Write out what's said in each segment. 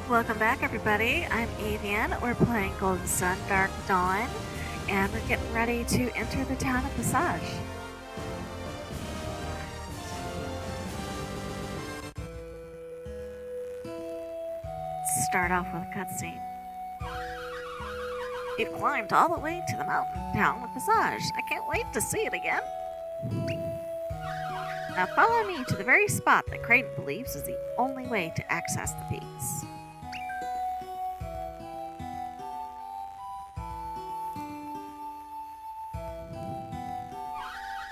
Welcome back, everybody. I'm Avian. We're playing Golden Sun Dark Dawn, and we're getting ready to enter the town of Passaj. Let's start off with a cutscene. You've climbed all the way to the mountain town of Passaj. I can't wait to see it again. Now follow me to the very spot that Creighton believes is the only way to access the peaks.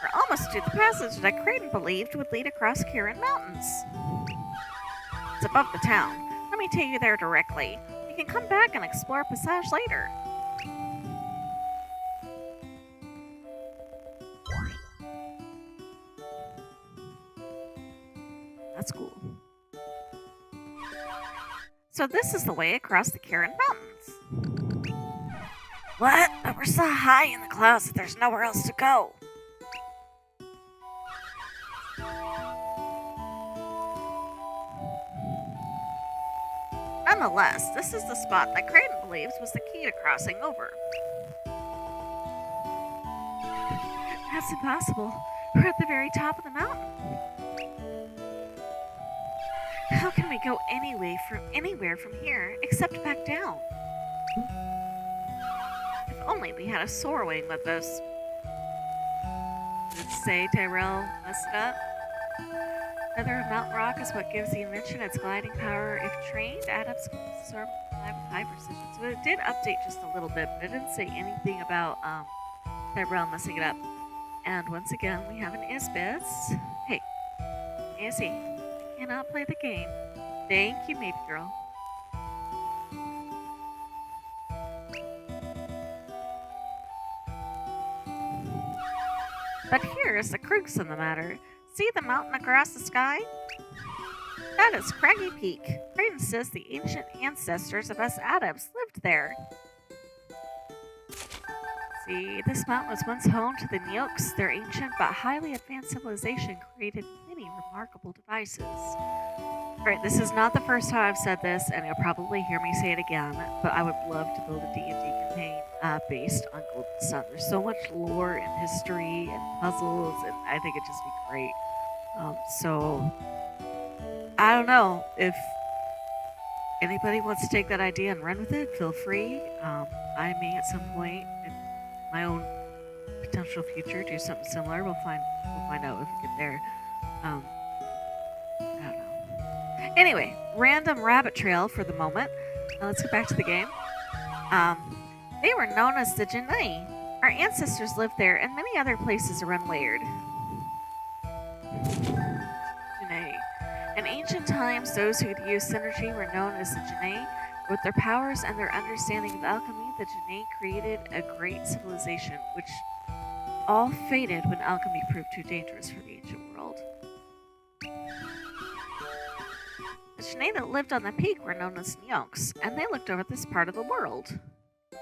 We're almost to the passage that Creighton believed would lead across Kirin Mountains. It's above the town. Let me take you there directly. You can come back and explore Passage later. That's cool. So this is the way across the Kirin Mountains. What? But we're so high in the clouds that there's nowhere else to go. Nonetheless, this is the spot that Creighton believes was the key to crossing over. That's impossible. We're at the very top of the mountain. How can we go anywhere from here except back down? If only we had a soar wing with us. Did it say Tyrell messed it up? Feather of Mount Rock is what gives the invention its gliding power. If trained, adepts can soar with high precision. So it did update just a little bit, but it didn't say anything about Tyrell messing it up. And once again, we have an Isbis. Hey, Izzy, you cannot play the game. Thank you, maybe girl. But here is the crux of the matter. See the mountain across the sky? That is Craggy Peak. Creighton says the ancient ancestors of us adepts lived there. See, this mountain was once home to the Nyoks. Their ancient but highly advanced civilization created many remarkable devices. Right, this is not the first time I've said this, and you'll probably hear me say it again, but I would love to build a D&D campaign based on Golden Sun. There's so much lore and history and puzzles, and I think it'd just be great. So, I don't know. If anybody wants to take that idea and run with it, feel free. I may at some point in my own potential future do something similar. We'll find out if we get there. I don't know. Anyway, random rabbit trail for the moment. Now let's get back to the game. They were known as the Janai. Our ancestors lived there and many other places around Weird. Janai. In ancient times, those who could use synergy were known as the Janai. With their powers and their understanding of alchemy, the Janai created a great civilization, which all faded when alchemy proved too dangerous for the ancient world. The Janai that lived on the peak were known as Nyoks, and they looked over this part of the world. The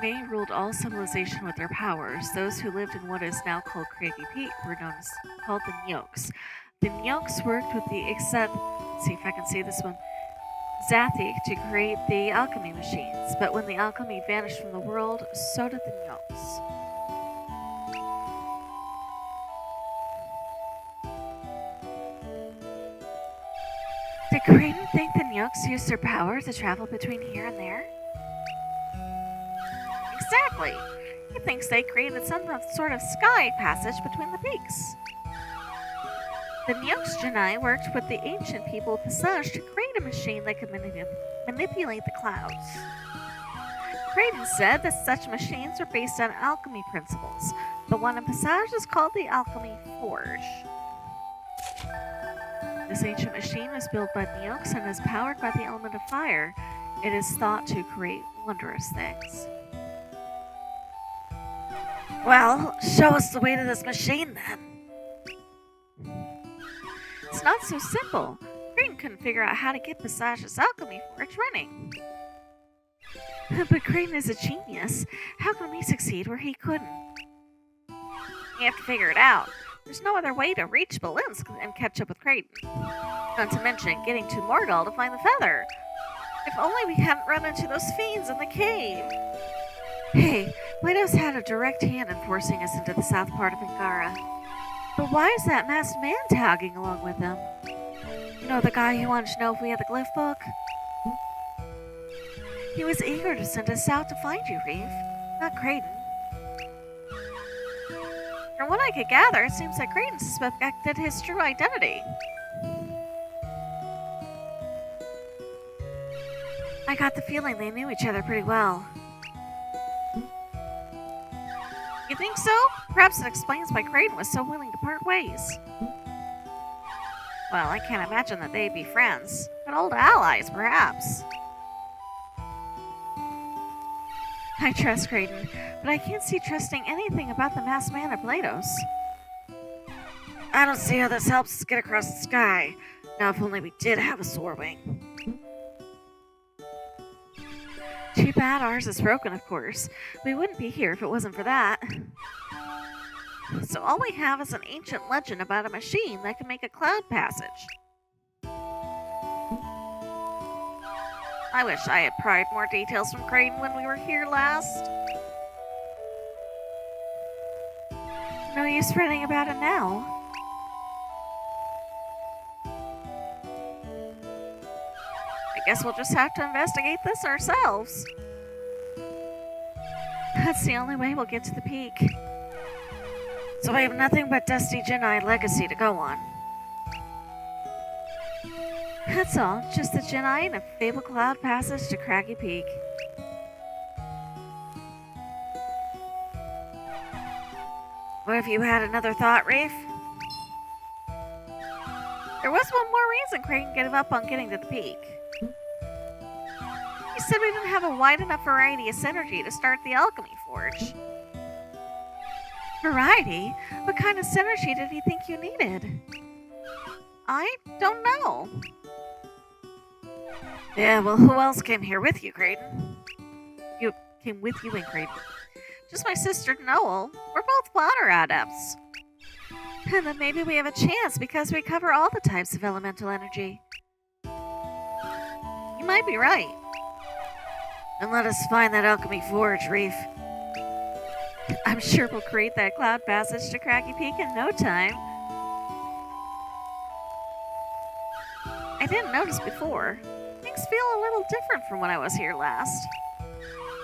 Janai ruled all civilization with their powers. Those who lived in what is now called Craggy Peak were called the Nyoks. The Nyoks worked with the see if I can say this one, Zathi to create the alchemy machines, but when the alchemy vanished from the world, so did the Nyoks. Did Creighton think the Nyoks used their power to travel between here and there? Exactly! He thinks they created some sort of sky passage between the peaks. The Nyoks Janai worked with the ancient people of Passage to create a machine that could manipulate the clouds. Creighton said that such machines are based on alchemy principles. The one in Passage is called the Alchemy Forge. This ancient machine was built by the Nyoks and is powered by the element of fire. It is thought to create wondrous things. Well, show us the way to this machine then. It's not so simple. Creighton couldn't figure out how to get Passage's alchemy forge running. But Creighton is a genius. How can we succeed where he couldn't? You have to figure it out. There's no other way to reach Balinsk and catch up with Creighton. Not to mention getting to Morgal to find the feather. If only we hadn't run into those fiends in the cave. Hey, Platos had a direct hand in forcing us into the south part of Angara. But why is that masked man tagging along with him? You know, the guy who wanted to know if we had the glyph book? He was eager to send us out to find you, Reef. Not Creighton. From what I could gather, it seems that Creighton suspected his true identity. I got the feeling they knew each other pretty well. You think so? Perhaps it explains why Creighton was so willing to part ways. Well, I can't imagine that they'd be friends, but old allies, perhaps. I trust Creighton, but I can't see trusting anything about the masked man of Platos. I don't see how this helps us get across the sky. Now, if only we did have a soar wing. Too bad ours is broken, of course. We wouldn't be here if it wasn't for that. So all we have is an ancient legend about a machine that can make a cloud passage. I wish I had pried more details from Creighton when we were here last. No use fretting about it now. I guess we'll just have to investigate this ourselves. That's the only way we'll get to the peak. So I have nothing but Dusty Genii legacy to go on. That's all, just the Genii and a fabled cloud passage to Craggy Peak. What if you had another thought, Reef? There was one more reason Creighton gave up on getting to the peak. He said we didn't have a wide enough variety of synergy to start the alchemy forge. Variety? What kind of synergy did he think you needed? I don't know. Yeah, well, who else came here with you, Creighton? You came with you and Creighton. Just my sister, Noel. We're both water adepts. And then maybe we have a chance because we cover all the types of elemental energy. You might be right. Then let us find that alchemy forge, Reef. I'm sure we'll create that cloud passage to Craggy Peak in no time. I didn't notice before. Things feel a little different from when I was here last.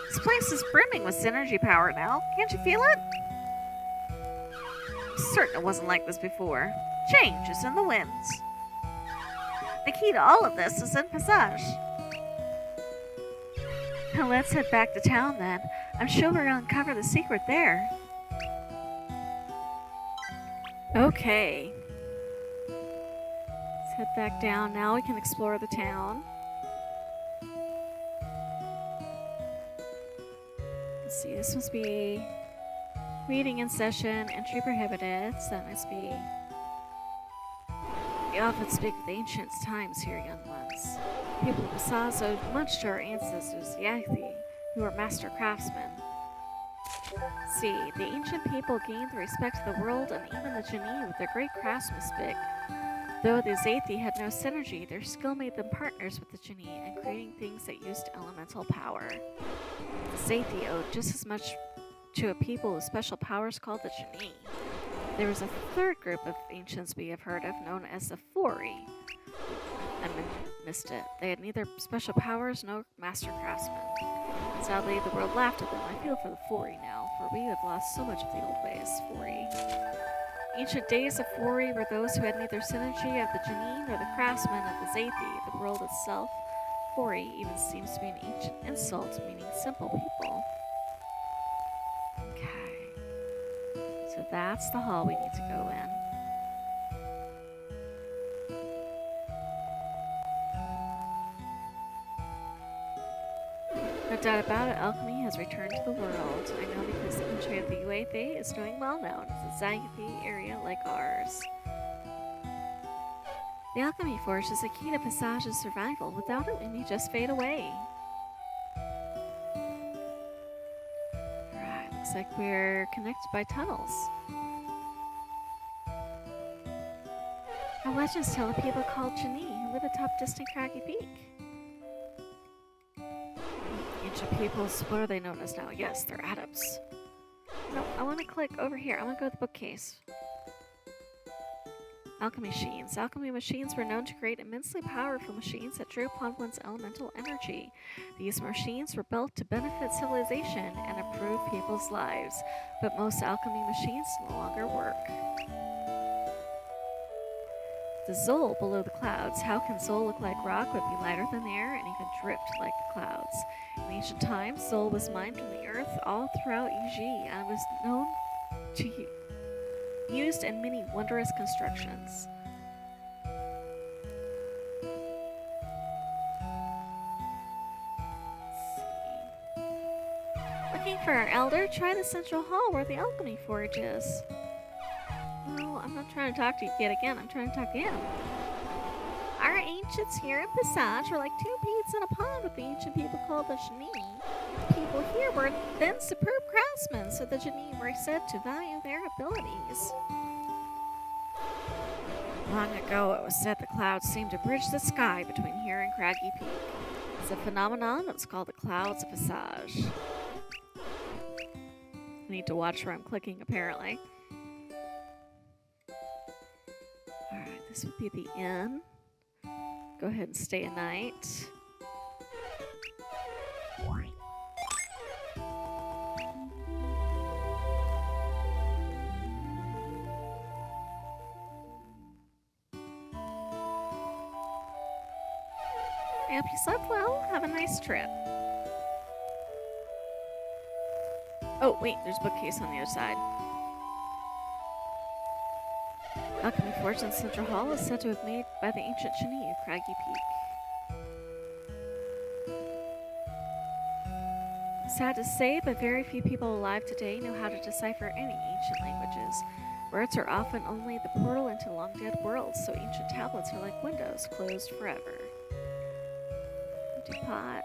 This place is brimming with synergy power now. Can't you feel it? I'm certain it wasn't like this before. Change is in the winds. The key to all of this is in Passaj. Now let's head back to town then. I'm sure we're going to uncover the secret there. Okay. Let's head back down. Now we can explore the town. Let's see, this must be meeting in session, entry prohibited, so that must be... We often speak of the ancient times here, young ones. People of Passaj owed much to our ancestors, the Ayuthay, who were master craftsmen. See, the ancient people gained the respect of the world and even the Genii with their great craftsmanship. Though the Ayuthay had no synergy, their skill made them partners with the Genii in creating things that used elemental power. The Ayuthay owed just as much to a people with special powers called the Genii. There was a third group of ancients we have heard of, known as the Fori. I missed it. They had neither special powers nor master craftsmen. Sadly, the world laughed at them. I feel for the Fori now, for we have lost so much of the old ways, Fori. Ancient days of Fori were those who had neither synergy of the Genii nor the craftsmen of the Ayuthay. The world itself, Fori, even seems to be an ancient insult, meaning simple people. Okay. So that's the hall we need to go in. No doubt about it, alchemy has returned to the world. I know because the country of the Ayuthay is doing well now. It's a Ayuthay area like ours. The alchemy forge is the key to Passaj's survival. Without it, we may just fade away. Alright, looks like we're connected by tunnels. I The legends tell of people called Genie who live atop distant craggy peak. Ancient peoples, what are they known as now? Yes, they're adepts. No, I want to click over here. I want to go to the bookcase. Alchemy machines. Alchemy machines were known to create immensely powerful machines that drew upon one's elemental energy. These machines were built to benefit civilization and improve people's lives, but most alchemy machines no longer work. The Zol below the clouds. How can Zol look like rock but be lighter than air and even drift like the clouds? In ancient times, Zol was mined from the earth all throughout Yuji and was known to used in many wondrous constructions. Looking for our elder? Try the central hall where the alchemy forge is. Well, I'm not trying to talk to you yet again. I'm trying to talk to him. Our ancients here in Passaj were like two peas in a pond with the ancient people called the Genie. People here were then superb craftsmen, so the Genie were said to value their abilities. Long ago, it was said the clouds seemed to bridge the sky between here and Craggy Peak. It's a phenomenon that's called the clouds of Passage. I need to watch where I'm clicking, apparently. Alright, this would be the inn. Go ahead and stay a night. I hope you slept well. Have a nice trip. Oh, wait, there's a bookcase on the other side. Alchemy Forge in Central Hall is said to have made by the ancient Genie of Craggy Peak. Sad to say, but very few people alive today know how to decipher any ancient languages. Words are often only the portal into long-dead worlds, so ancient tablets are like windows closed forever. Empty pot.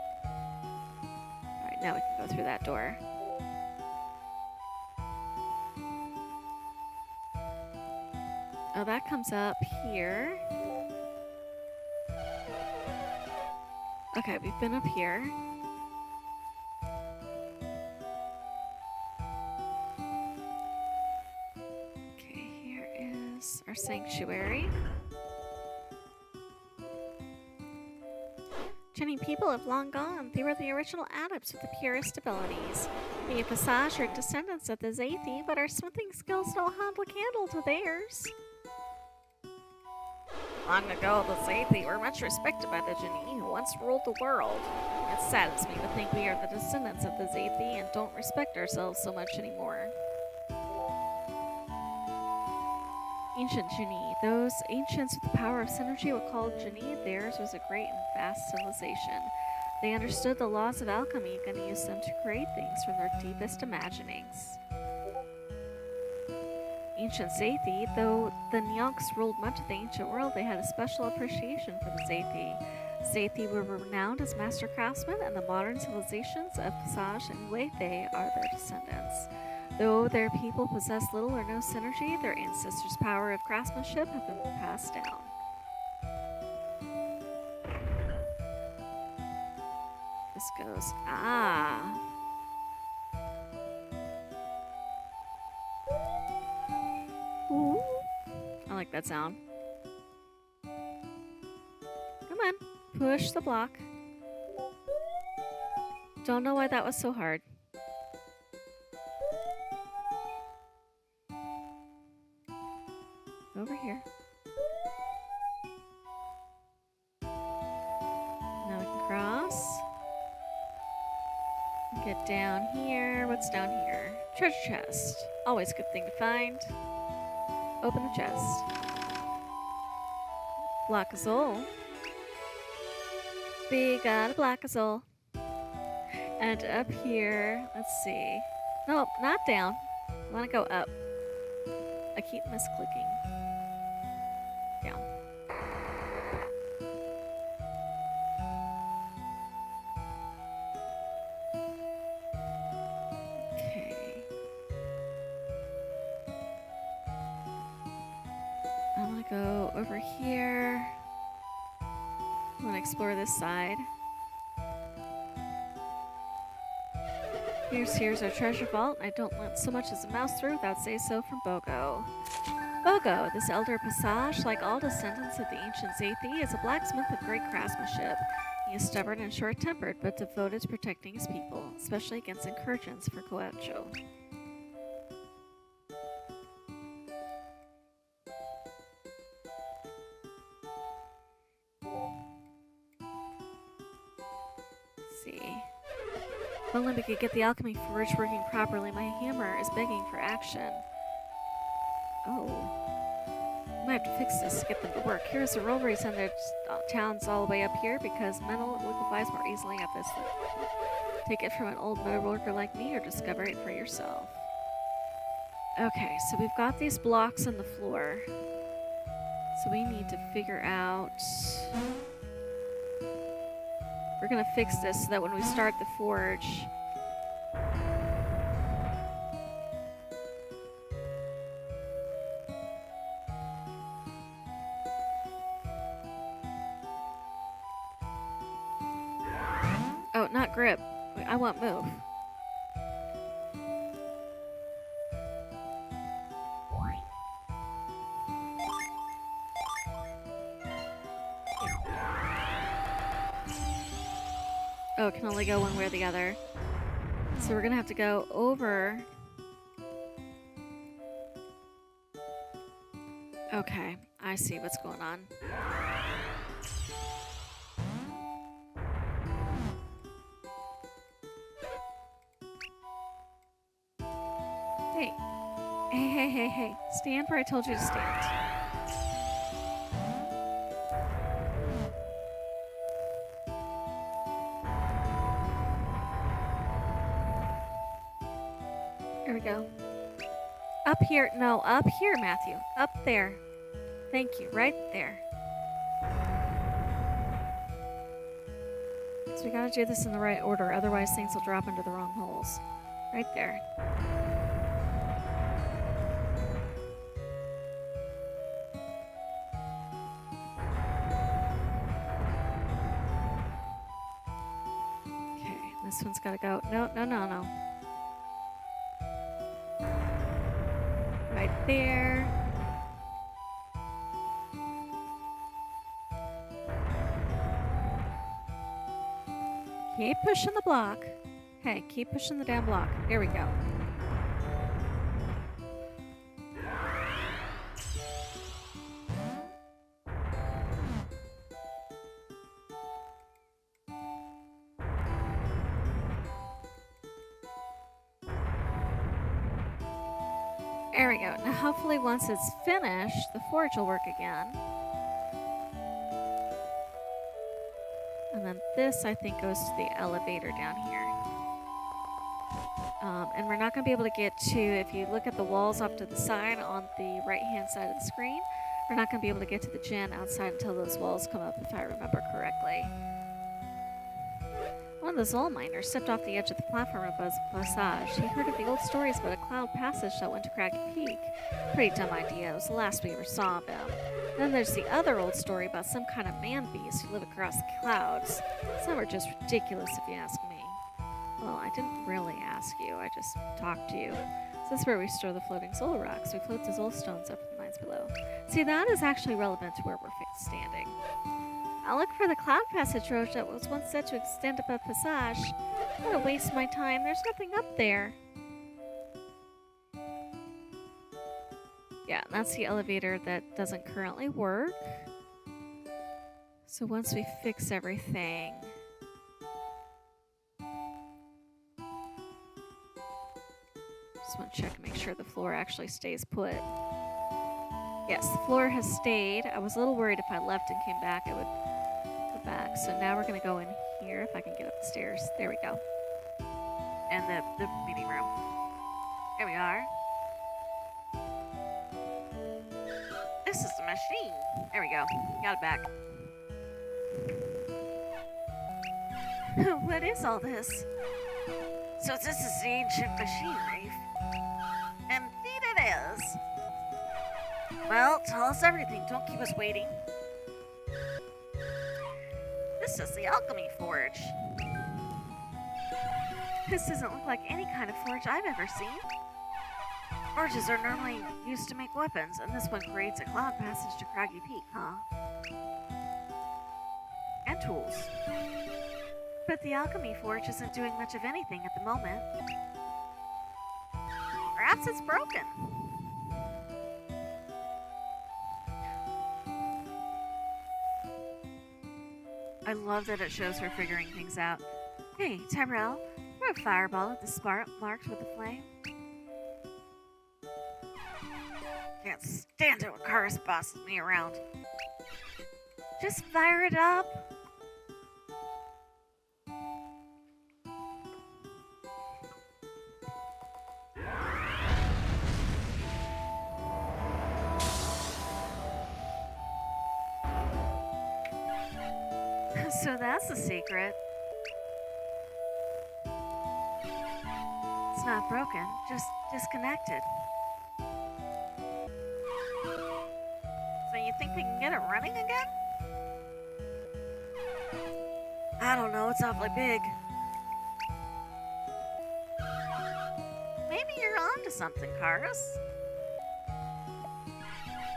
Alright, now we can go through that door. Oh, that comes up here. Okay, we've been up here. Okay, here is our sanctuary. Genie people have long gone. They were the original adepts with the purest abilities. We of Passage are descendants of the Zaythi, but our smithing skills don't hold a candle to theirs. Long ago, the Zaythi were much respected by the Genie who once ruled the world. It saddens me to think we are the descendants of the Zaythi and don't respect ourselves so much anymore. Ancient Genie. Those ancients with the power of synergy were called Genie. Theirs was a great and vast civilization. They understood the laws of alchemy and used them to create things from their deepest imaginings. Ancient Zaythi, though the Nyonks ruled much of the ancient world, they had a special appreciation for the Zaythi. Zaythi were renowned as master craftsmen, and the modern civilizations of Passage and Ayuthay are their descendants. Though their people possess little or no synergy, their ancestors' power of craftsmanship have been passed down. This goes, Ooh. I like that sound. Come on, push the block. Don't know why that was so hard. Over here. Now we can cross. Get down here. What's down here? Treasure chest. Always a good thing to find. Open the chest. Block of Zol. We got a block of Zol. And up here, let's see. Nope, not down. I want to go up. I keep misclicking. Down. Okay. I want to go over over here. I'm gonna explore this side. Here's our treasure vault. I don't let so much as a mouse through without say so from Bogo. Bogo, this elder Passaj, like all descendants of the ancient Zathi, is a blacksmith of great craftsmanship. He is stubborn and short-tempered, but devoted to protecting his people, especially against incursions for Kaocho. Let's see. If only we could get the alchemy forge working properly. My hammer is begging for action. Oh. I might have to fix this to get them to work. Here's the roll race and their towns all the way up here because metal liquefies more easily at this. Take it from an old metalworker like me or discover it for yourself. Okay, so we've got these blocks on the floor. So we need to figure out... We're gonna fix this so that when we start the forge... Oh, not grip. Wait, I want move. Oh, it can only go one way or the other. So we're gonna have to go over. Okay, I see what's going on. Hey. Hey. Stand where I told you to stand. There we go. Up here. No, up here, Matthew. Up there. Thank you. Right there. So we gotta do this in the right order, otherwise things will drop into the wrong holes. Right there. Okay, this one's gotta go. No. Right there. Keep pushing the block. Hey, keep pushing the damn block. There we go. There we go. Now hopefully once it's finished, the forge will work again. And then this, I think, goes to the elevator down here. And we're not going to be able to get to, if you look at the walls off to the side on the right-hand side of the screen, we're not going to be able to get to the gym outside until those walls come up, if I remember correctly. One of the Zol miners stepped off the edge of the platform above Passaj. He heard of the old stories about a cloud passage that went to Craggy Peak. Pretty dumb idea. It was the last we ever saw of him. Then there's the other old story about some kind of man-beast who lived across the clouds. Some are just ridiculous if you ask me. Well, I didn't really ask you. I just talked to you. So this is where we store the floating Zol rocks. We float the Zol stones up in the mines below. See, that is actually relevant to where we're standing. I'll look for the cloud passage road that was once said to extend above Passage. I'm gonna waste my time. There's nothing up there. Yeah, that's the elevator that doesn't currently work. So once we fix everything... Just want to check and make sure the floor actually stays put. Yes, the floor has stayed. I was a little worried if I left and came back, it would go back. So now we're going to go in here, if I can get up the stairs. There we go. And the meeting room. There we are. This is the machine. There we go. Got it back. What is all this? So this is the ancient machine, Reef. Indeed it is. Well, tell us everything. Don't keep us waiting. This is the Alchemy Forge. This doesn't look like any kind of forge I've ever seen. Forges are normally used to make weapons, and this one creates a cloud passage to Craggy Peak, huh? And tools. But the Alchemy Forge isn't doing much of anything at the moment. Perhaps it's broken. I love that it shows her figuring things out. Hey, Tyrell, throw a fireball at the spot marked with the flame. Can't stand it when Karis bosses me around. Just fire it up. So that's the secret. It's not broken, just disconnected. So you think we can get it running again? I don't know, it's awfully big. Maybe you're onto something, Karis.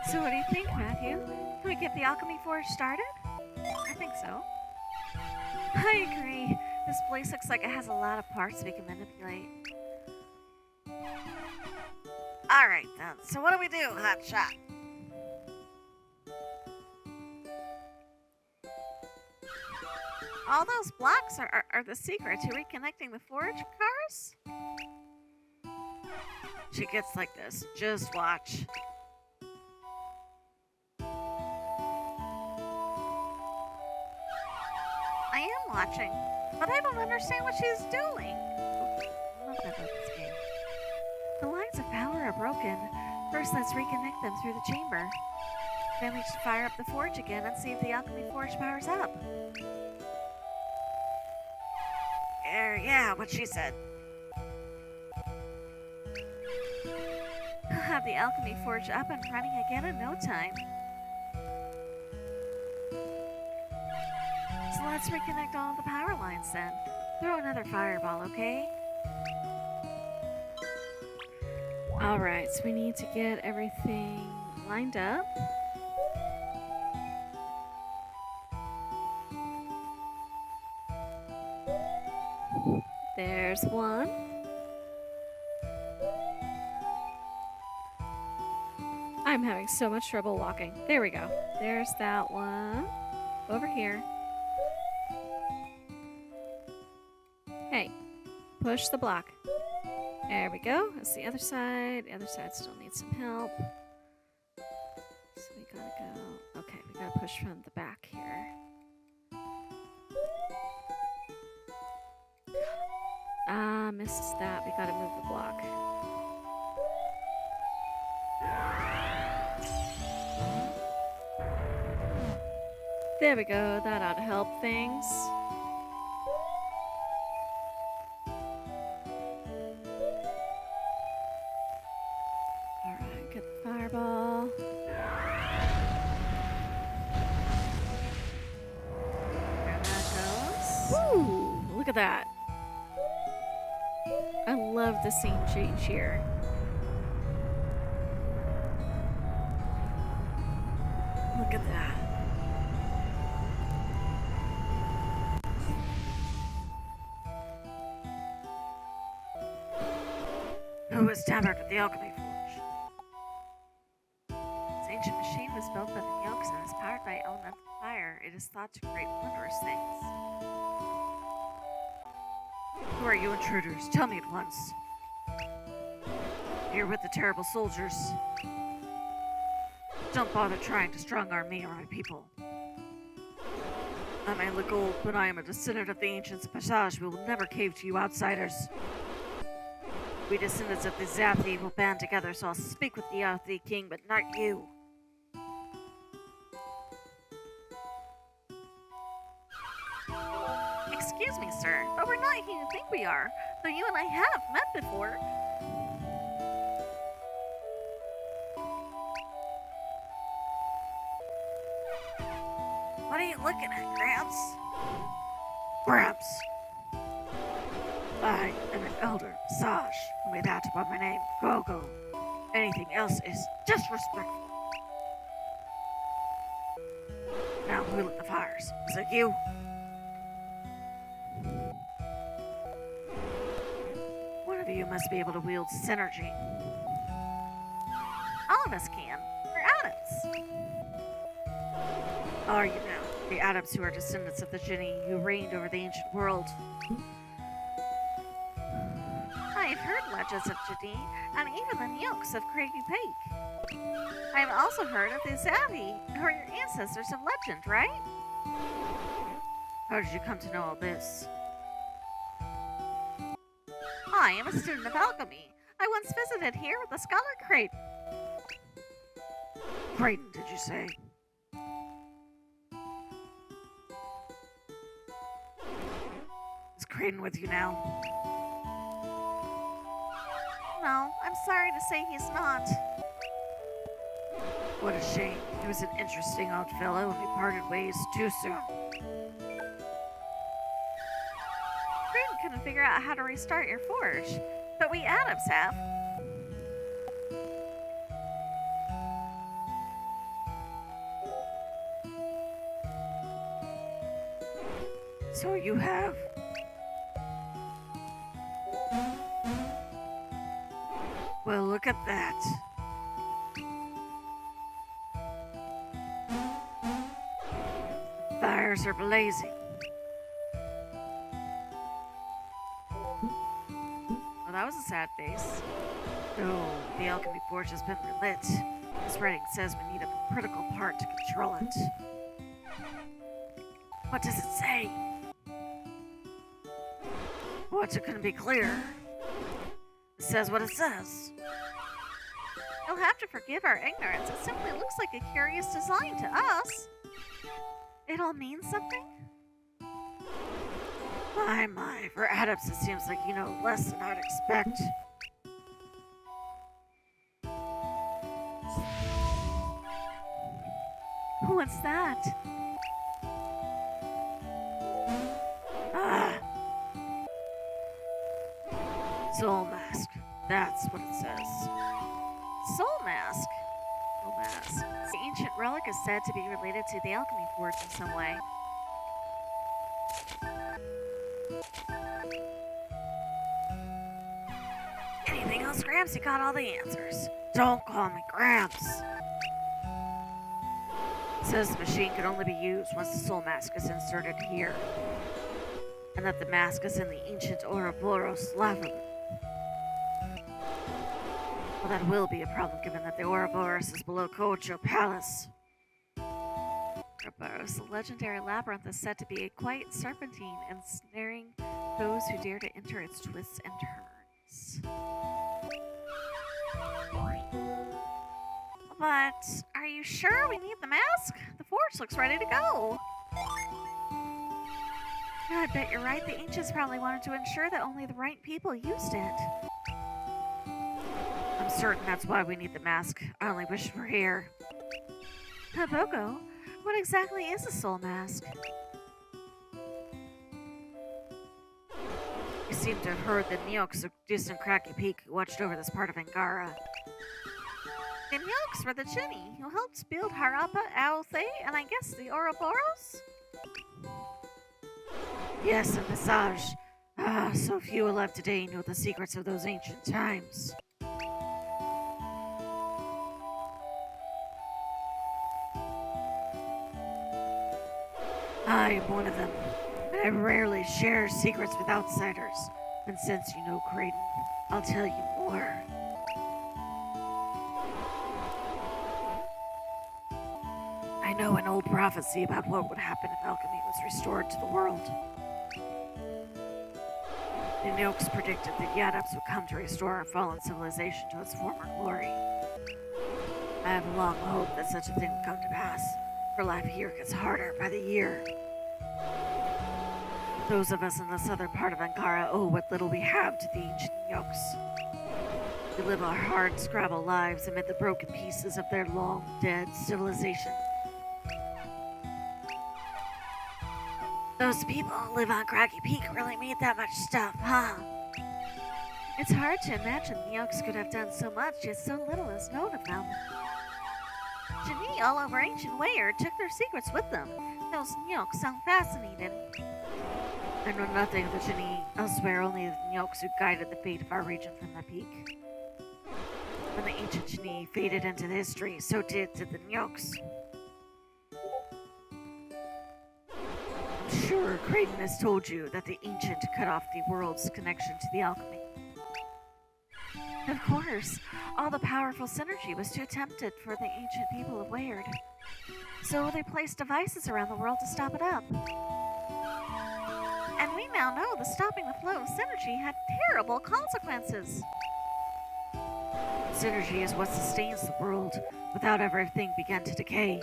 So what do you think, Matthew? Can we get the Alchemy Forge started? I think so. I agree. This place looks like it has a lot of parts we can manipulate. Alright then, so what do we do, Hotshot? All those blocks are the secret to reconnecting the forge, Karis? She gets like this. Just watch. I am watching, but I don't understand what she's doing. I love that about this game. The lines of power are broken. First, let's reconnect them through the chamber. Then we should fire up the forge again and see if the Alchemy Forge powers up. Yeah, what she said. I'll have the Alchemy Forge up and running again in no time. So let's reconnect all the power lines then. Throw another fireball, okay? Alright, so we need to get everything lined up. There's one. I'm having so much trouble walking. There we go. There's that one. Over here. Hey, push the block. There we go. That's the other side. The other side still needs some help. So we gotta go. Okay, we gotta push from the back here. Missed that. We gotta move the block. There we go. That ought to help things. Alright, get the fireball. There that goes. Woo! Look at that. I love the scene change here. Look at that. Who has tampered with the Alchemy Forge? This ancient machine was built by the Yokes and is powered by elemental fire. It is thought to create wondrous things. Who are you intruders? Tell me at once. You're with the terrible soldiers. Don't bother trying to strong-arm me or my people. I may look old, but I am a descendant of the ancients of Passaj. We will never cave to you outsiders. We descendants of the Zathi will band together, so I'll speak with the Ayuthay king, but not you. Excuse me, sir, but we're not who you think we are, though you and I have met before. looking at, Gramps? Gramps! I am an elder, Passaj, and with that by my name, Kaocho. Anything else is disrespectful. Now, who lit the fires? Was it you? One of you must be able to wield synergy. All of us can. We're adepts. Are you now? The adepts who are descendants of the Jinni who reigned over the ancient world. I've heard legends of Jinni and even the Nyokes of Craggy Peak. I've also heard of the Zavi, who are your ancestors of legend, right? How did you come to know all this? I am a student of alchemy. I once visited here with the scholar Creighton. Creighton, did you say? Is Creighton with you now? No, I'm sorry to say he's not. What a shame. He was an interesting old fellow and we parted ways too soon. Creighton couldn't figure out how to restart your forge, but we adepts have. So you have. Well, look at that. Fires are blazing. Well, that was a sad face. Oh, the alchemy forge has been relit. This writing says we need a critical part to control it. What does it say? What, it couldn't be clearer. It says what it says. You'll have to forgive our ignorance. It simply looks like a curious design to us. It all means something? My, for adepts it seems like you know less than I'd expect. What's that? Soul mask. That's what it says. Soul mask? Soul mask. The ancient relic is said to be related to the alchemy forge in some way. Anything else, Gramps? You got all the answers. Don't call me Gramps. It says the machine can only be used once the soul mask is inserted here. And that the mask is in the ancient Ouroboros lava. Well, that will be a problem given that the Ouroboros is below Kaocho Palace. Ouroboros, the legendary labyrinth, is said to be a quiet serpentine ensnaring those who dare to enter its twists and turns. But are you sure we need the mask? The forge looks ready to go. I bet you're right. The ancients probably wanted to ensure that only the right people used it. I'm certain that's why we need the mask. I only wish it were here. Kaocho, what exactly is a soul mask? You seem to have heard the Nyokes of distant Craggy Peak who watched over this part of Angara. The Nyokes were the Jinni who helped build Harappa, Ayuthay, and I guess the Ouroboros? Yes, and Passaj. So few alive today know the secrets of those ancient times. I am one of them, and I rarely share secrets with outsiders. And since you know Creighton, I'll tell you more. I know an old prophecy about what would happen if alchemy was restored to the world. The Nyokes predicted that the adepts would come to restore our fallen civilization to its former glory. I have long hoped that such a thing would come to pass, for life here gets harder by the year. Those of us in the southern part of Angara owe what little we have to the ancient Nyokes. We live our hard, scrabble lives amid the broken pieces of their long-dead civilization. Those people who live on Craggy Peak really made that much stuff, huh? It's hard to imagine the Yokes could have done so much, yet so little is known of them. Genie all over ancient Wayard took their secrets with them. Those Nyokes sound fascinating. I know nothing of the Genie elsewhere, only the Nyokes who guided the fate of our region from the peak. When the ancient Genie faded into history, so did the Nyokes. I'm sure Creighton has told you that the ancient cut off the world's connection to the alchemy. Of course, all the powerful synergy was too tempted for the ancient people of Wayard. So they placed devices around the world to stop it up. And we now know that stopping the flow of synergy had terrible consequences. Synergy is what sustains the world. Without everything began to decay.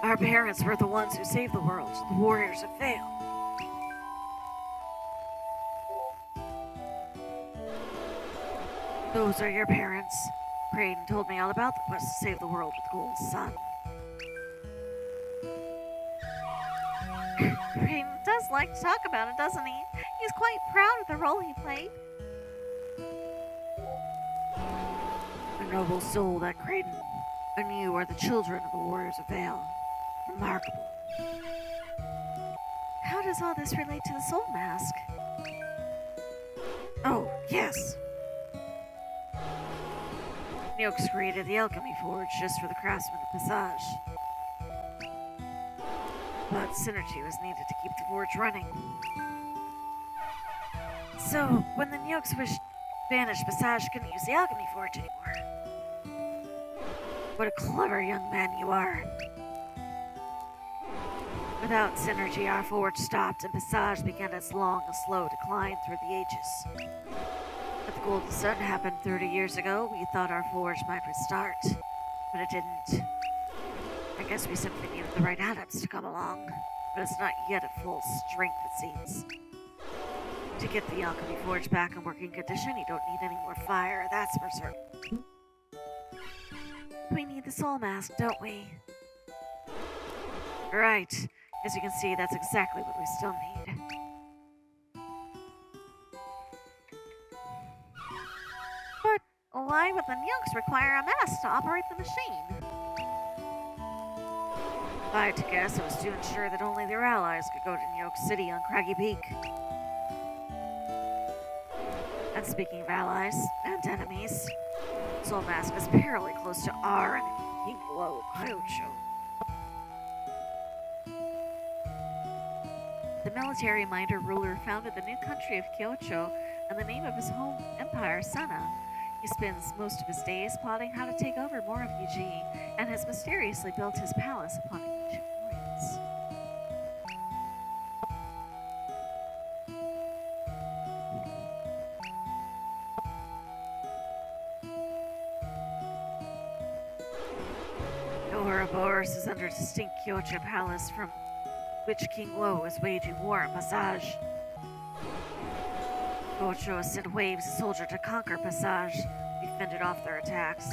Our parents were the ones who saved the world. The warriors have failed. Those are your parents. Creighton told me all about the quest to save the world with the golden sun. Creighton does like to talk about it, doesn't he? He's quite proud of the role he played. A noble soul, that Creighton. And you are the children of the warriors of Vale. Remarkable. How does all this relate to the soul mask? Oh, yes. Nyokes created the alchemy forge just for the craftsmen of Passaj. But synergy was needed to keep the forge running. So, when the Nyokes wished to banish Passaj, couldn't use the alchemy forge anymore. What a clever young man you are. Without synergy, our forge stopped and Passage began its long and slow decline through the ages. But the golden sun happened 30 years ago. We thought our forge might restart, but it didn't. I guess we simply needed the right adepts to come along, but it's not yet at full strength, it seems. To get the alchemy forge back in working condition, you don't need any more fire, that's for certain. We need the soul mask, don't we? Right. As you can see, that's exactly what we still need. But why would the Nyokes require a mask to operate the machine? If I had to guess, it was to ensure that only their allies could go to Nyok City on Craggy Peak. And speaking of allies and enemies, Soul Mask is fairly close to our enemy, King Kaocho. The military minder ruler founded the new country of Kaocho and the name of his home empire, Sana. He spends most of his days plotting how to take over more of Yuji and has mysteriously built his palace upon ancient ruins. The Ouroboros is under distinct Kyoto palace from which King Wo is waging war on Passage. Kaocho has sent waves of soldiers to conquer Passage. We fended off their attacks.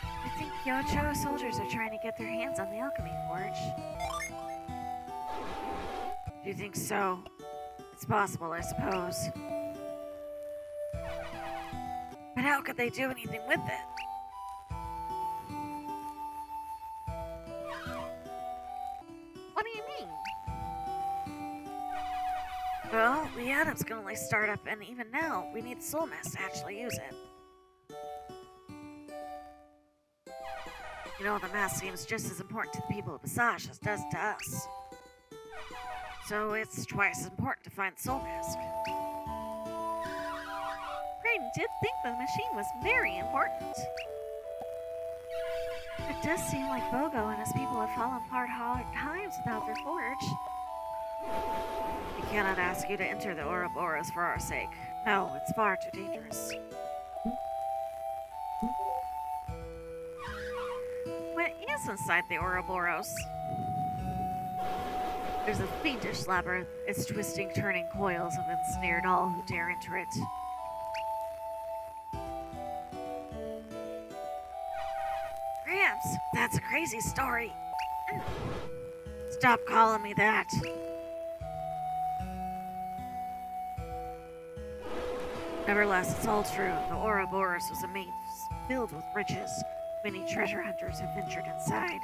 I think Kyoto soldiers are trying to get their hands on the alchemy forge. Do you think so? It's possible, I suppose. But how could they do anything with it? What do you mean? Well, the atom's can only start up, and even now, we need Soul Mass to actually use it. You know, the mask seems just as important to the people of Passage as it does to us. So it's twice as important to find the Soul Mask. Crane did think the machine was very important. It does seem like Bogo and his people have fallen apart hard times without their forge. We cannot ask you to enter the Ouroboros for our sake. No, it's far too dangerous. What is inside the Ouroboros? There's a fiendish labyrinth, its twisting, turning coils have ensnared all who dare enter it. Gramps, that's a crazy story. Stop calling me that. Nevertheless, it's all true. The Ouroboros was a maze filled with riches. Many treasure hunters have ventured inside.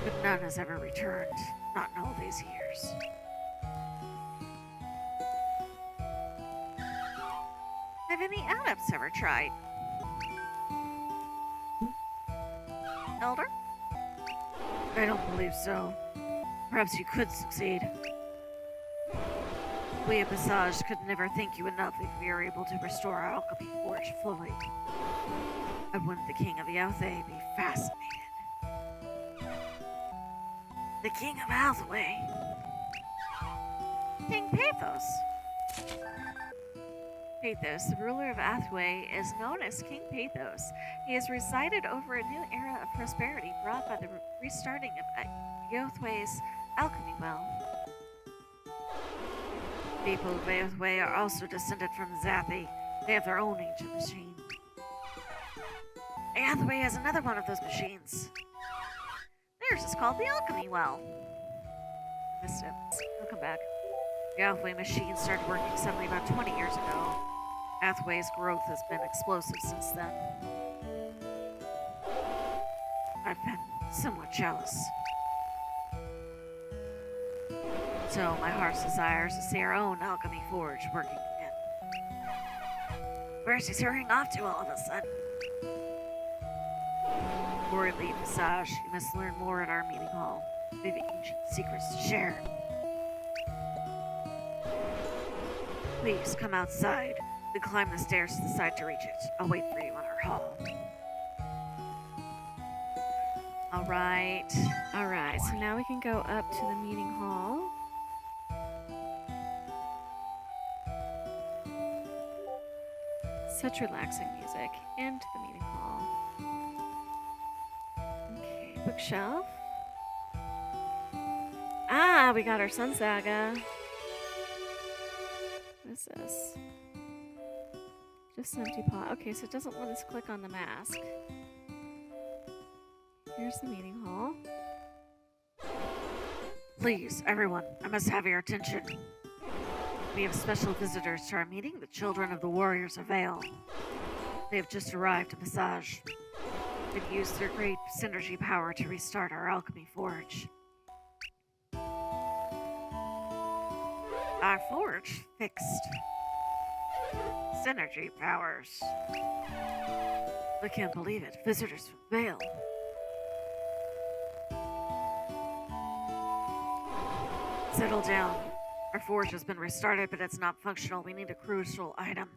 But none has ever returned. Not in all these years. Have any adepts ever tried? Elder? I don't believe so. Perhaps you could succeed. We at Passaj could never thank you enough if we are able to restore our alchemy forge fully. And wouldn't the King of Ayuthay be fascinated? The King of Ayuthay? King Pathos. Pathos, the ruler of Ayuthay, is known as King Pathos. He has resided over a new era of prosperity brought by the restarting of Ayuthay's alchemy well. People of Ayuthay are also descended from Zathi. They have their own ancient machine. Ayuthay has another one of those machines. Theirs is called the alchemy well. I missed it. I'll come back. The Ayuthay machine started working suddenly about 20 years ago. Ayuthay's growth has been explosive since then. I've been somewhat jealous. So my heart's desire is to see our own alchemy forge working again. Where's he hurrying off to all of a sudden? Before we leave Passaj, you must learn more at our meeting hall. We have ancient secrets to share. Please come outside. Then climb the stairs to the side to reach it. I'll wait for you in our hall. Alright, so now we can go up to the meeting hall. Such relaxing music. And the meeting hall. Okay, bookshelf. Ah, we got our Sun Saga. What is this? Just an empty pot. Okay, so it doesn't let us click on the mask. Here's the meeting hall. Please, everyone, I must have your attention. We have special visitors to our meeting, the children of the warriors of Vale. They have just arrived at Passaj. They've used their great synergy power to restart our alchemy forge. Our forge fixed. Synergy powers. I can't believe it. Visitors from Vale. Settle down. Our forge has been restarted, but it's not functional. We need a crucial item.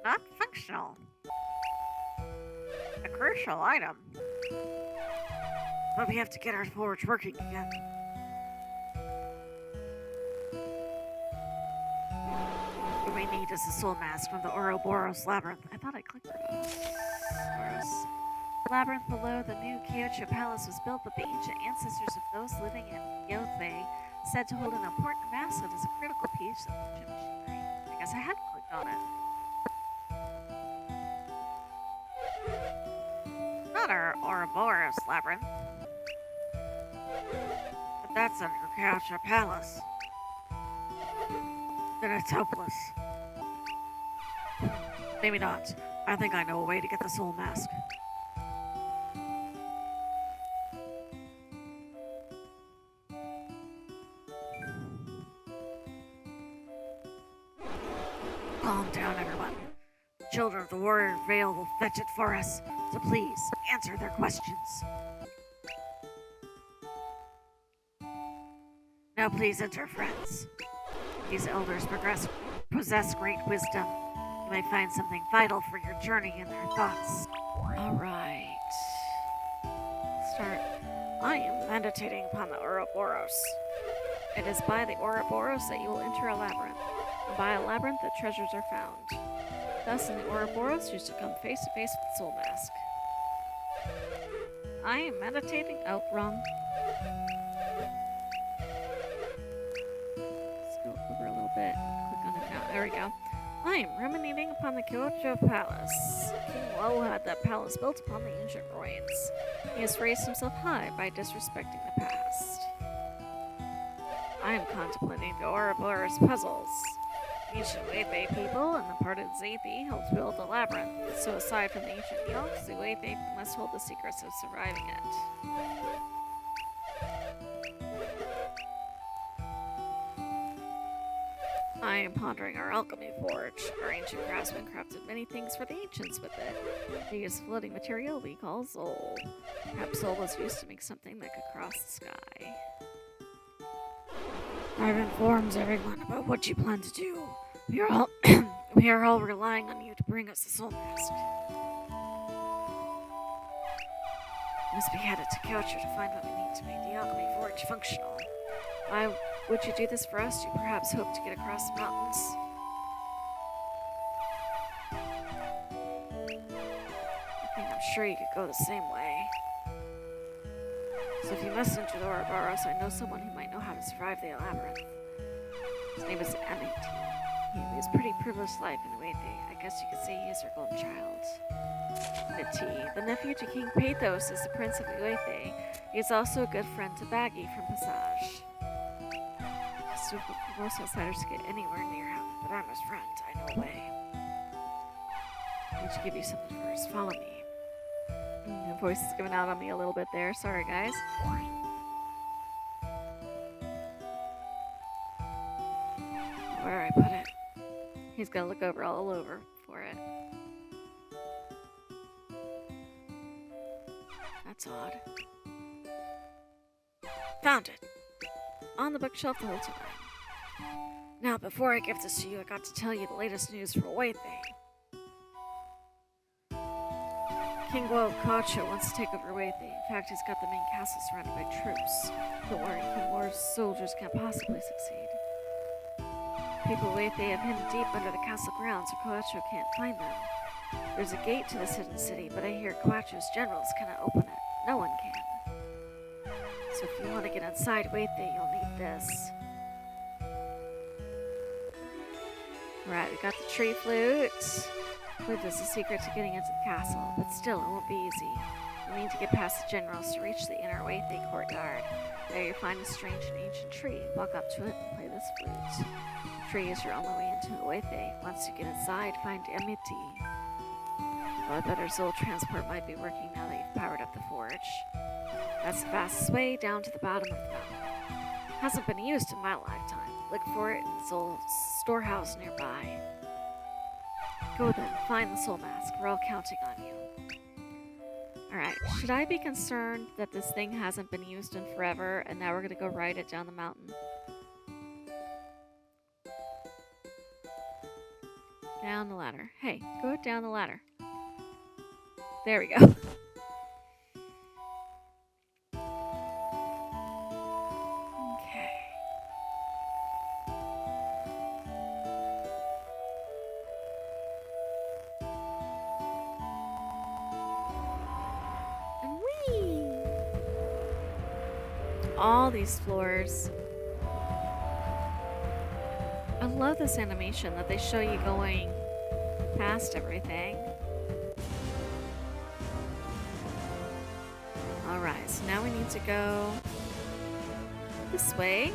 Not functional. A crucial item. But we have to get our forge working again. What we need is a soul mask from the Ouroboros labyrinth. I thought I clicked it. Ouroboros. The labyrinth below the new Kaocho palace was built by the ancient ancestors of those living in Ayuthay, said to hold an important mask that is a critical piece of ancient machinery. I guess I had clicked on it. Not our Ouroboros labyrinth. But that's under Kaocho Palace. Then it's hopeless. Maybe not. I think I know a way to get the soul mask. Calm down, everyone. The children of the warrior Vale will fetch it for us, so please answer their questions. Now please enter, friends. These elders possess great wisdom. You may find something vital for your journey in their thoughts. Alright. Start. I am meditating upon the Ouroboros. It is by the Ouroboros that you will enter a labyrinth, and by a labyrinth that treasures are found. Thus, in the Ouroboros, you shall come face to face with the Soul Mask. I am meditating. Oh, wrong. Let's go over a little bit. Click on it now. There we go. I am ruminating upon the Kaocho Palace. King Wo had that palace built upon the ancient ruins. He has raised himself high by disrespecting the past. I am contemplating the Ouroboros puzzles. Ancient Ayuthay people and the parted Zathi helped build the labyrinth, so aside from the ancient Yolks, the Ayuthay must hold the secrets of surviving it. I am pondering our alchemy forge. Our ancient craftsmen crafted many things for the ancients with it. They used floating material we call Zol. Perhaps Zol was used to make something that could cross the sky. I've informed everyone about what you plan to do. We are all relying on you to bring us the soul mask. We must be headed to Kaocho to find what we need to make the alchemy forge functional. Why would you do this for us? Do you perhaps hope to get across the mountains? I'm sure you could go the same way. So if you must enter the Ouroboros, I know someone who might know how to survive the labyrinth. His name is Ayuthay. He lives a pretty privileged life in Ayuthay. I guess you could say he is our golden child. Ayuthay, the nephew to King Pathos, is the prince of Ayuthay. He is also a good friend to Baggy from Passaj. It's difficult for most outsiders to get anywhere near him, but I'm his friend. I know a way. I need to give you something first. Follow me. The voice is giving out on me a little bit there. Sorry, guys. Where do I put it? He's gonna look all over for it. That's odd. Found it! On the bookshelf the whole time. Now, before I give this to you, I got to tell you the latest news from Ayuthay. King Wo of Kaocho wants to take over Ayuthay. In fact, he's got the main castle surrounded by troops. Don't worry, King Wo's soldiers can't possibly succeed. People of Ayuthay have hidden deep under the castle grounds, so Kaocho can't find them. There's a gate to this hidden city, but I hear Kaocho's generals cannot open it. No one can. So if you want to get inside Ayuthay, you'll need this. Right, we got the tree flute. Flute is the secret to getting into the castle, but still, it won't be easy. You'll need to get past the generals to reach the inner Ayuthay courtyard. There you find a strange and ancient tree. Walk up to it and play this flute. The tree is your only way into Ayuthay. Once you get inside, find Ayuthay. Well, I bet our Zol transport might be working now that you've powered up the forge. That's the fastest way down to the bottom of the mountain. Hasn't been used in my lifetime. Look for it in Zol's storehouse nearby. Go then, find the soul mask. We're all counting on you. Alright, should I be concerned that this thing hasn't been used in forever and now we're gonna go ride it down the mountain? Down the ladder. Hey, go down the ladder. There we go. Okay. And whee! All these floors. I love this animation that they show you going past everything. Alright, so now we need to go this way.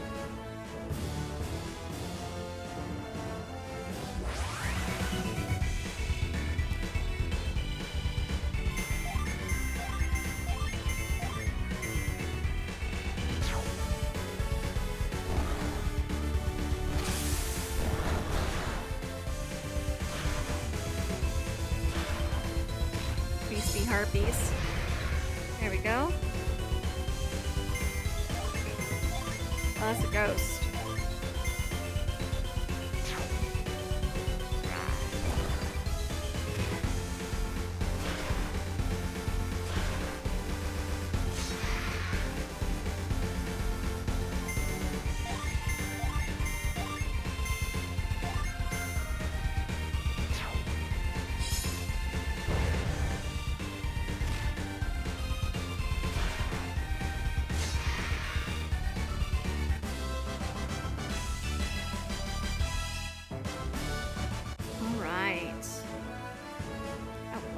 Beastie harpies. There we go. Oh, that's a ghost.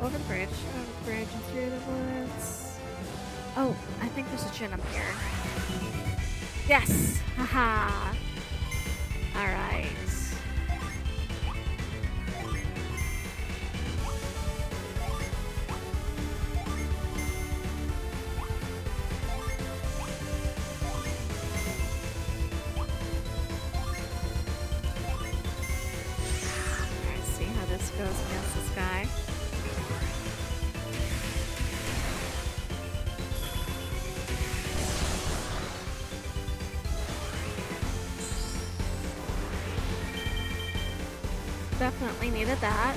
Over the bridge and through the woods. Oh, I think there's a gin up here. Yes! Haha! Alright. Alright, see how this goes against this guy. Definitely needed that.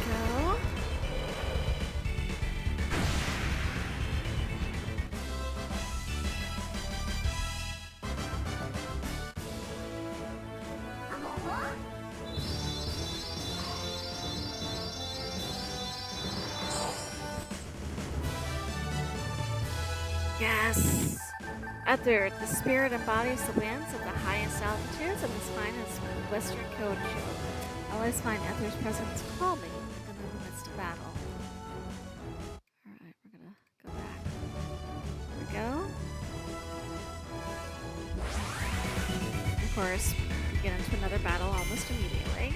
Go. Yes! Ether, the spirit embodies the winds at the highest altitudes and is fine as western Kaocho. Always find Ether's presence calming even in the midst of battle. Alright, we're gonna go back. There we go. Of course, we get into another battle almost immediately.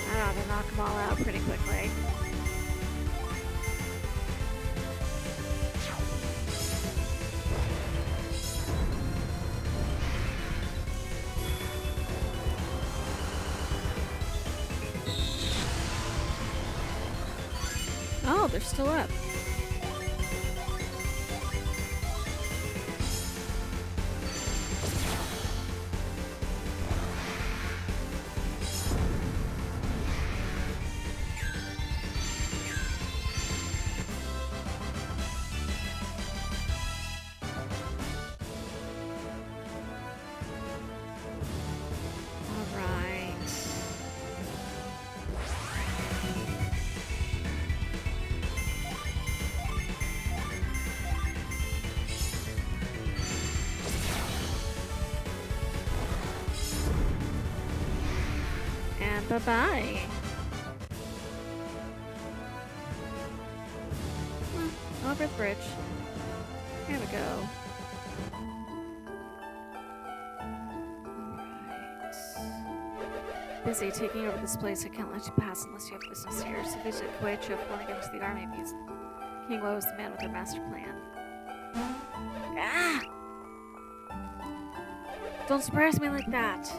I ought to knock them all out pretty quickly. Oh, they're still up. And bye-bye. Over the bridge. Here we go. Alright. Busy taking over this place. I can't let you pass unless you have business here. So visit Kaocho pulling into the army abuse. King Woe is the man with their master plan. Ah! Don't surprise me like that.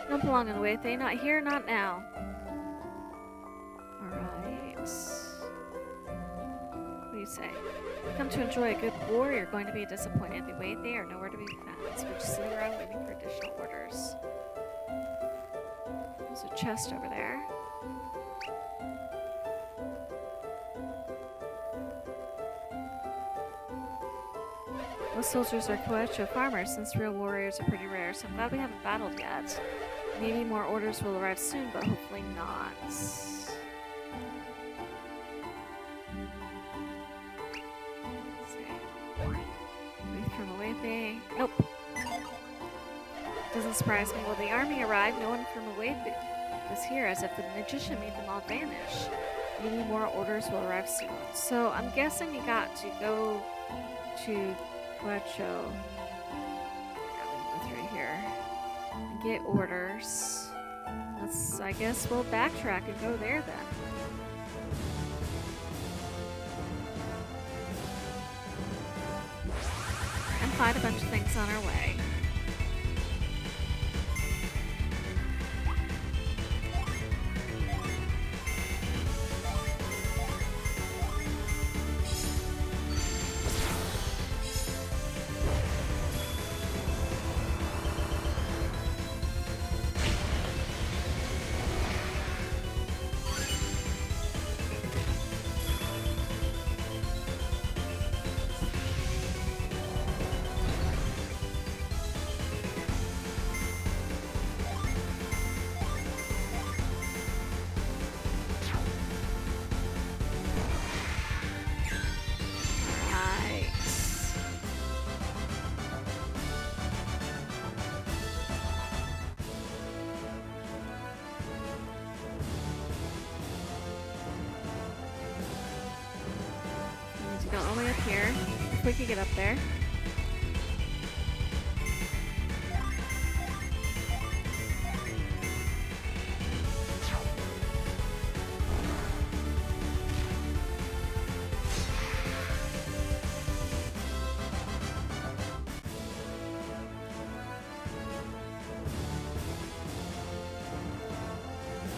Don't belong in Ayuthay. Not here, not now. Alright. What do you say? Come to enjoy a good war, you're going to be disappointed. The Ayuthay are nowhere to be found, so we're just sitting around waiting for additional orders. There's a chest over there. Most soldiers are Kaocho farmers, since real warriors are pretty rare, so I'm glad we haven't battled yet. Maybe more orders will arrive soon, but hopefully not. Let's see. Wait from Ayuthay. Nope. Doesn't surprise me. Will the army arrive? No one from Ayuthay this here as if the magician made them all vanish. Maybe more orders will arrive soon. So I'm guessing we got to go to Kaocho. Yeah, we can go through here and get orders. I guess we'll backtrack and go there then. And find a bunch of things on our way. Go all the way up here. If we could get up there.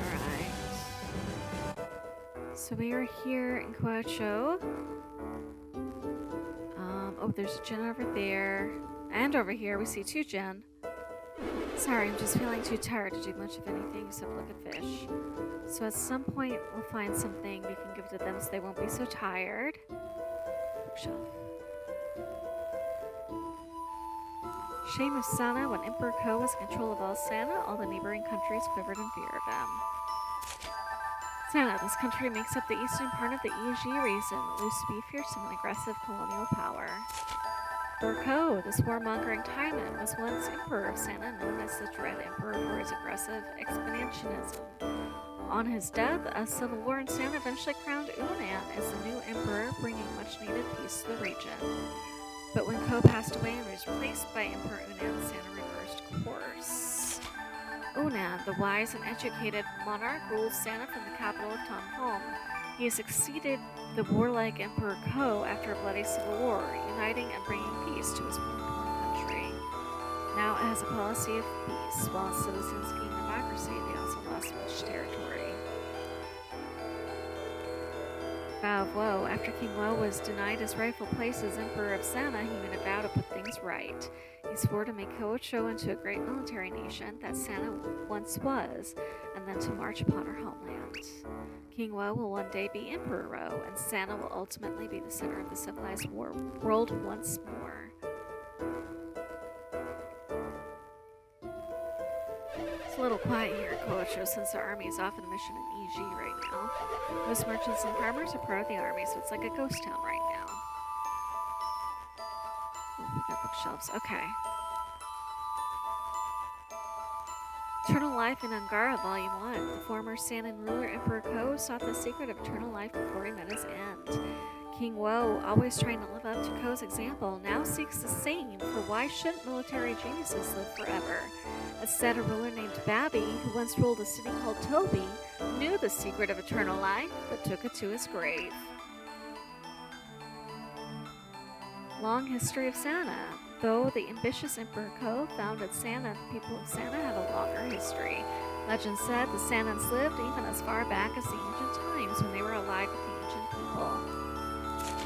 Alright. So we are here in Kaocho. Oh, there's a gen over there. And over here, we see 2 gen. Sorry, I'm just feeling too tired to do much of anything except look at fish. So at some point, we'll find something we can give to them so they won't be so tired. Bookshelf. Shame of Sana. When Emperor Ko was in control of all Sana, all the neighboring countries quivered in fear of him. Sana, this country makes up the eastern part of the Eiji region, that used to be a fearsome and aggressive colonial power. Ko, this warmongering Taiman, was once emperor of Sana, known as the Dread Emperor for his aggressive expansionism. On his death, a civil war in Sana eventually crowned Unan as the new emperor, bringing much-needed peace to the region. But when Ko passed away and was replaced by Emperor Unan, Sana reversed course. Unan, the wise and educated monarch, rules Sana from the capital of Tanhong. He succeeded the warlike Emperor Ko after a bloody civil war, uniting and bringing peace to his war-torn country. Now it has a policy of peace, while its citizens gain democracy, they also lost much territory. Vow of Woe. After King Woe was denied his rightful place as Emperor of Sana, he made a vow to put things right. He swore to make Kaocho into a great military nation that Sana once was, and then to march upon her homeland. King Woe will one day be Emperor Ro, and Sana will ultimately be the center of the civilized world once more. It's a little quiet here at Kaocho since the army is off on a mission in Eiji right now. Most merchants and farmers are part of the army, so it's like a ghost town right now. Ooh, we got bookshelves. Okay. Eternal Life in Angara, Volume 1. The former Sanan ruler Emperor Ko sought the secret of eternal life before he met his end. King Woe, always trying to live up to Ko's example, now seeks the same, for why shouldn't military geniuses live forever? Instead, a ruler named Babi, who once ruled a city called Tobi, knew the secret of eternal life, but took it to his grave. Long history of Sana. Though the ambitious Emperor Ko founded Sana, the people of Sana have a longer history. Legend said the Sanans lived even as far back as the ancient times when they were allied with the ancient people.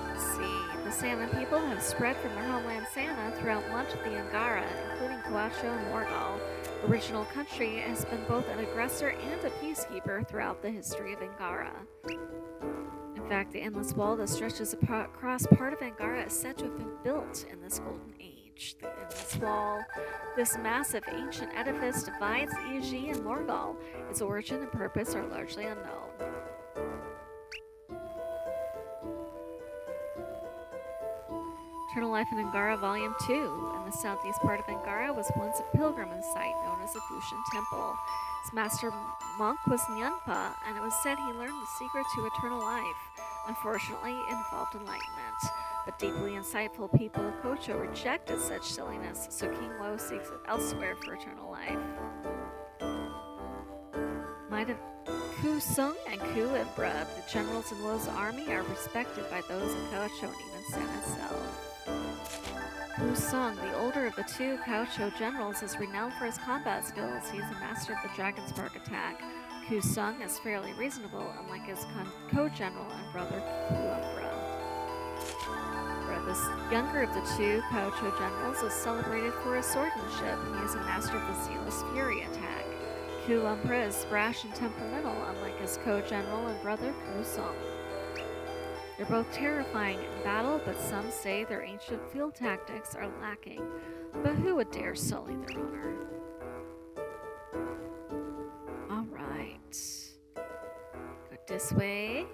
Let's see, the Sanan people have spread from their homeland Sana throughout much of the Angara, including Kaocho and Morgal. The original country has been both an aggressor and a peacekeeper throughout the history of Angara. In fact, the endless wall that stretches across part of Angara is said to have been built in this golden age. The endless wall, this massive ancient edifice, divides Eiji and Morgal. Its origin and purpose are largely unknown. Eternal Life in Angara, Volume 2. In the southeast part of Angara was once a pilgrimage site known as the Fushan Temple. His master monk was Nyanpa, and it was said he learned the secret to eternal life. Unfortunately, it involved enlightenment. But deeply insightful people of Kaocho rejected such silliness, so King Wo seeks it elsewhere for eternal life. Might of Ku Sung and Ku Imbra, the generals in Wo's army, are respected by those in Kaocho and even Sen itself. Ku Sung, the older of the two Kaocho generals, is renowned for his combat skills. He is a master of the Dragon Spark attack. Ku Sung is fairly reasonable, unlike his co-general and brother Ku Umbra. The younger of the two Kaocho generals is celebrated for his swordsmanship, and he is a master of the Zealous Fury attack. Ku Umbra is brash and temperamental, unlike his co-general and brother Ku Sung. They're both terrifying in battle, but some say their ancient field tactics are lacking. But who would dare sully their honor? Alright. Go this way.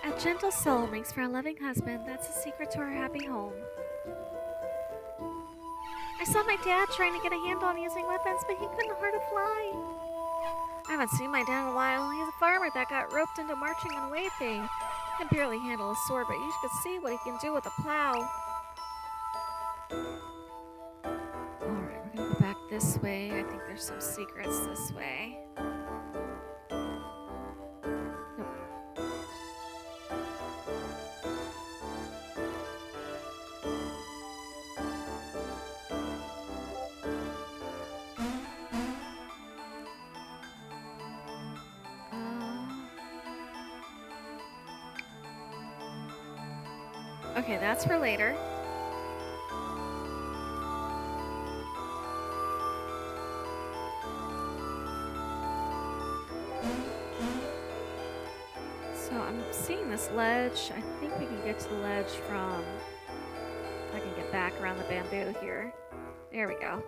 A gentle soul makes for a loving husband. That's the secret to our happy home. I saw my dad trying to get a handle on using weapons, but he couldn't hurt a fly. I haven't seen my dad in a while. He's a farmer that got roped into marching on a Ayuthay. He can barely handle a sword, but you should see what he can do with a plow. Alright, we're gonna go back this way. I think there's some secrets this way. Okay, that's for later. So I'm seeing this ledge. I think we can get to the ledge from... I can get back around the bamboo here. There we go.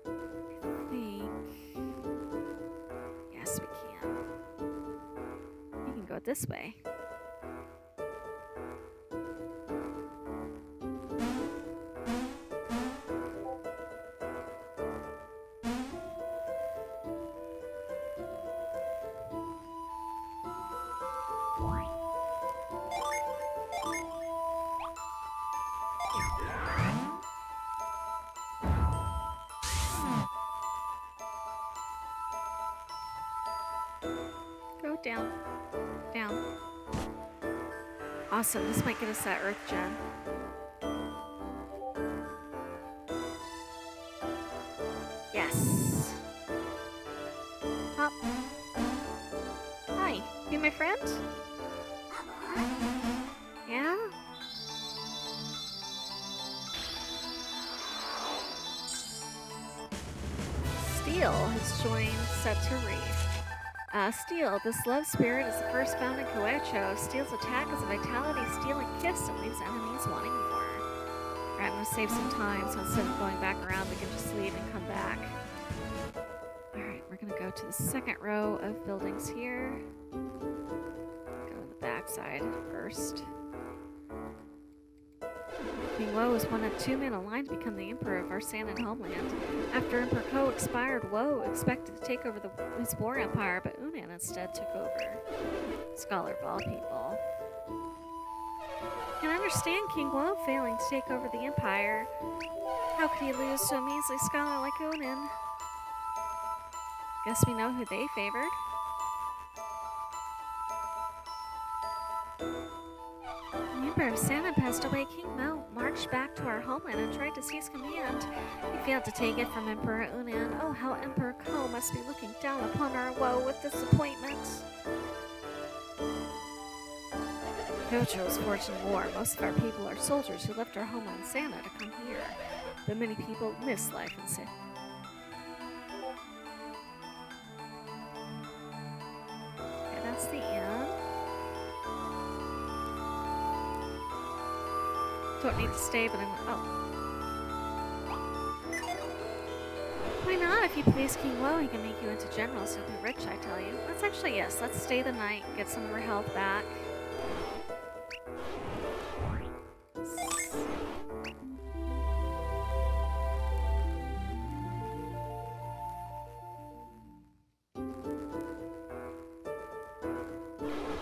I think... Yes, we can. We can go this way. Go down. Down. Awesome, this might get us that Earth Gem. Yes. Hop. Hi, you my friend? Yeah? Steel has joined Seturi. Steel, this love spirit is the first found in Kaocho. Steel's attack is a vitality stealing kiss and leaves enemies wanting more. Alright, I'm gonna save some time, so instead of going back around, we can just leave and come back. Alright, we're gonna go to the second row of buildings here. Go to the back side first. King Wo is one of two men aligned to become the emperor of our Sanded homeland. After Emperor Ko expired, Wo expected to take over his war empire, but Unan instead took over. Scholar of all people. Can understand King Wo failing to take over the empire. How could he lose to a measly scholar like Unan? Guess we know who they favored. The Emperor of Sanded passed away. King Mo marched back to our homeland and tried to seize command. He failed to take it from Emperor Unan. Oh, how Emperor Ko must be looking down upon our woe with disappointment. Kaocho was forged in war. Most of our people are soldiers who left our homeland Sanded to come here. But many people miss life in Sanded. Okay, that's the end. Don't need to stay, but Why not? If you please King Wo, he can make you into general, so you'll be rich, I tell you. Let's actually, yes, let's stay the night, get some of our health back.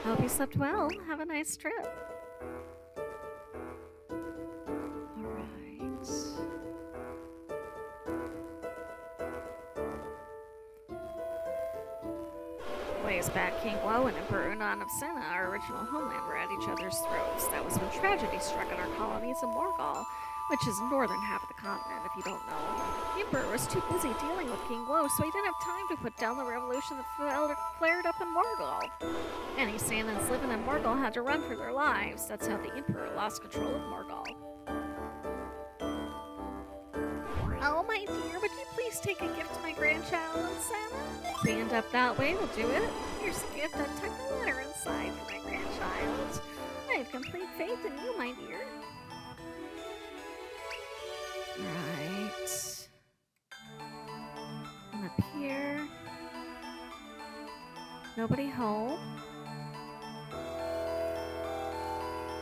Hope you slept well. Have a nice trip. Alright. Ways back, King Woe and Emperor Unan of Senna, our original homeland, were at each other's throats. That was when tragedy struck at our colonies in Morgul, which is northern half of the continent, if you don't know. The Emperor was too busy dealing with King Woe, so he didn't have time to put down the revolution that flared up in Morgul. Any Sannans living in Morgul had to run for their lives. That's how the Emperor lost control of Morgul. Oh, my dear, would you please take a gift to my grandchild and Santa? If we end up that way, we'll do it. Here's a gift. I tucked a letter inside for my grandchild. I have complete faith in you, my dear. Right. And up here. Nobody home.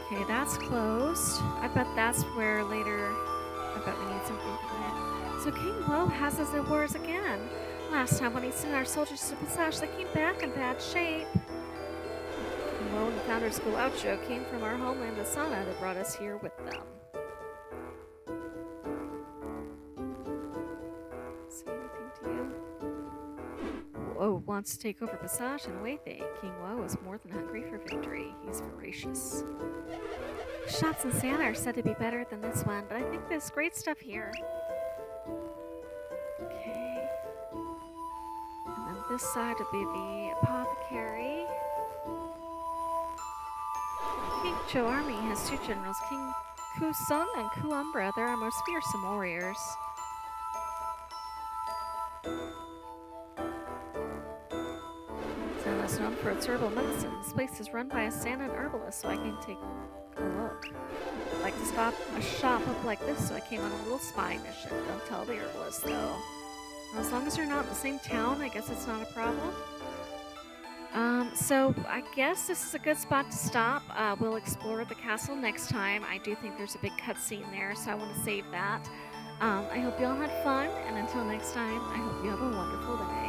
Okay, that's closed. I bet that's where later... I bet we need something for that. So King Woe has us at wars again. Last time when he sent our soldiers to Passaj, they came back in bad shape. King Woe and the founders Kaocho came from our homeland Asana that brought us here with them. Say anything to you? Woe wants to take over Passaj and Ayuthay. King Woe is more than hungry for victory. He's voracious. Shots in Santa are said to be better than this one, but I think there's great stuff here. Okay. And then this side would be the apothecary. King Cho army has two generals, King Ku Sung and Ku Umbra. They're our most fearsome warriors. Santa's known for its herbal medicine. This place is run by a Santa herbalist, so I can take a look. I'd like to stop a shop up like this, so I came on a little spy mission. Don't tell the herbalist, though. As long as you're not in the same town, I guess it's not a problem. So I guess this is a good spot to stop. We'll explore the castle next time. I do think there's a big cutscene there, so I want to save that. I hope you all had fun, and until next time, I hope you have a wonderful day.